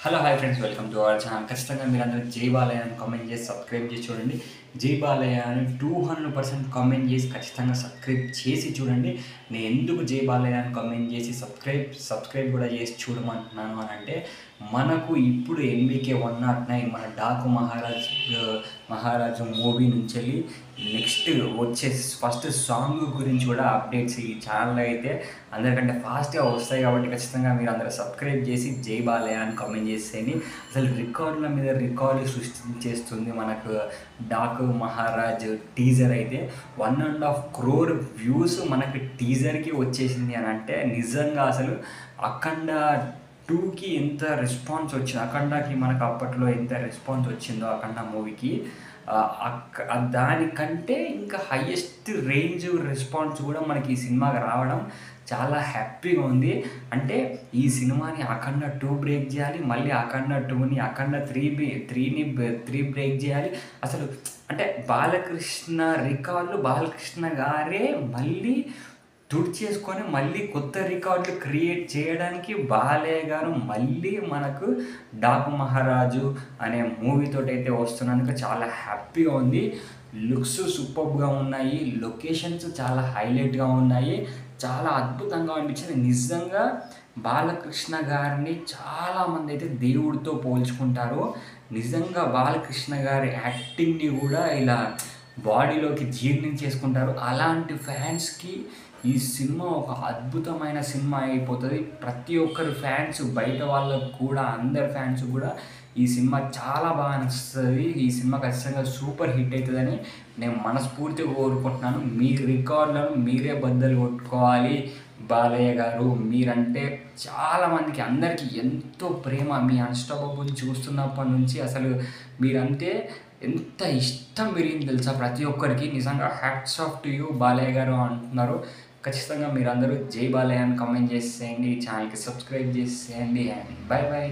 Hello hi friends, welcome to our channel. ఖచ్చితంగా మీరందరూ జై బాలయ్య అని కామెంట్ చేసి సబ్స్క్రైబ్ చేసి చూడండి. జై బాలయ్య అని 200% కామెంట్ చేసి ఖచ్చితంగా సబ్స్క్రైబ్ చేసి చూడండి. నేను ఎందుకు జై బాలయ్య అని కామెంట్ చేసి సబ్స్క్రైబ్ కూడా చేసి చూడమంటున్నాను అని అంటే, మనకు ఇప్పుడు ఎన్బీకే 109 మన డాకు మహారాజు మూవీ నుంచి వెళ్ళి నెక్స్ట్ వచ్చే ఫస్ట్ సాంగ్ గురించి కూడా అప్డేట్స్ ఈ ఛానల్లో అయితే అందరికంటే ఫాస్ట్గా వస్తాయి. కాబట్టి ఖచ్చితంగా మీరు అందరూ సబ్స్క్రైబ్ చేసి జై బాలయ్య అని కామెంట్ చేసేయండి. అసలు రికార్డుల మీద రికార్డు సృష్టించేస్తుంది మనకు డాకు మహారాజ్ టీజర్ అయితే. 1.5 crore వ్యూస్ మనకి టీజర్కి వచ్చేసింది అని అంటే నిజంగా అసలు అఖండ 2కి ఎంత రెస్పాన్స్ వచ్చింది, అఖండకి మనకు అప్పట్లో ఎంత రెస్పాన్స్ వచ్చిందో అఖండ మూవీకి, దానికంటే ఇంకా హయ్యెస్ట్ రేంజ్ రెస్పాన్స్ కూడా మనకి ఈ సినిమాకి రావడం చాలా హ్యాపీగా ఉంది. అంటే ఈ సినిమాని అఖండ 2 బ్రేక్ చేయాలి, మళ్ళీ అఖండ 2ని అఖండ 3 బ్రేక్ చేయాలి. అసలు అంటే బాలకృష్ణ రికార్డులు బాలకృష్ణ గారే మళ్ళీ తుడిచేసుకొని మళ్ళీ కొత్త రికార్డులు క్రియేట్ చేయడానికి బాలయ్య గారు మళ్ళీ మనకు డాకు మహారాజు అనే మూవీతో అయితే వస్తున్నందుకు చాలా హ్యాపీగా ఉంది. లుక్స్ సూపర్గా ఉన్నాయి, లొకేషన్స్ చాలా హైలైట్గా ఉన్నాయి, చాలా అద్భుతంగా అనిపించింది. నిజంగా బాలకృష్ణ గారిని చాలామంది అయితే దేవుడితో పోల్చుకుంటారు. నిజంగా బాలకృష్ణ గారి యాక్టింగ్ని కూడా ఇలా బాడీలోకి జీర్ణించేసుకుంటారు. అలాంటి ఫ్యాన్స్కి ఈ సినిమా ఒక అద్భుతమైన సినిమా అయిపోతుంది. ప్రతి ఒక్కరు ఫ్యాన్స్, బయట వాళ్ళకు కూడా, అందరి ఫ్యాన్స్ కూడా ఈ సినిమా చాలా బాగా నచ్చుతుంది. ఈ సినిమా ఖచ్చితంగా సూపర్ హిట్ అవుతుందని నేను మనస్ఫూర్తిగా కోరుకుంటున్నాను. మీ రికార్డులను మీరే బద్దలు కొట్టుకోవాలి. బాలయ్య గారు మీరంటే చాలామందికి, అందరికీ ఎంతో ప్రేమ. మీ అన్స్టాపబుల్ చూస్తున్నప్పటి నుంచి అసలు మీరంటే ఎంత ఇష్టం పెరిగింది తెలుసా ప్రతి ఒక్కరికి. నిజంగా hats off to you Balayya గారు అంటున్నారు. ఖచ్చితంగా మీరందరూ జై బాలయ్య అని కామెంట్ చేసేయండి, ఛానల్కి సబ్స్క్రైబ్ చేసేయండి. And by by.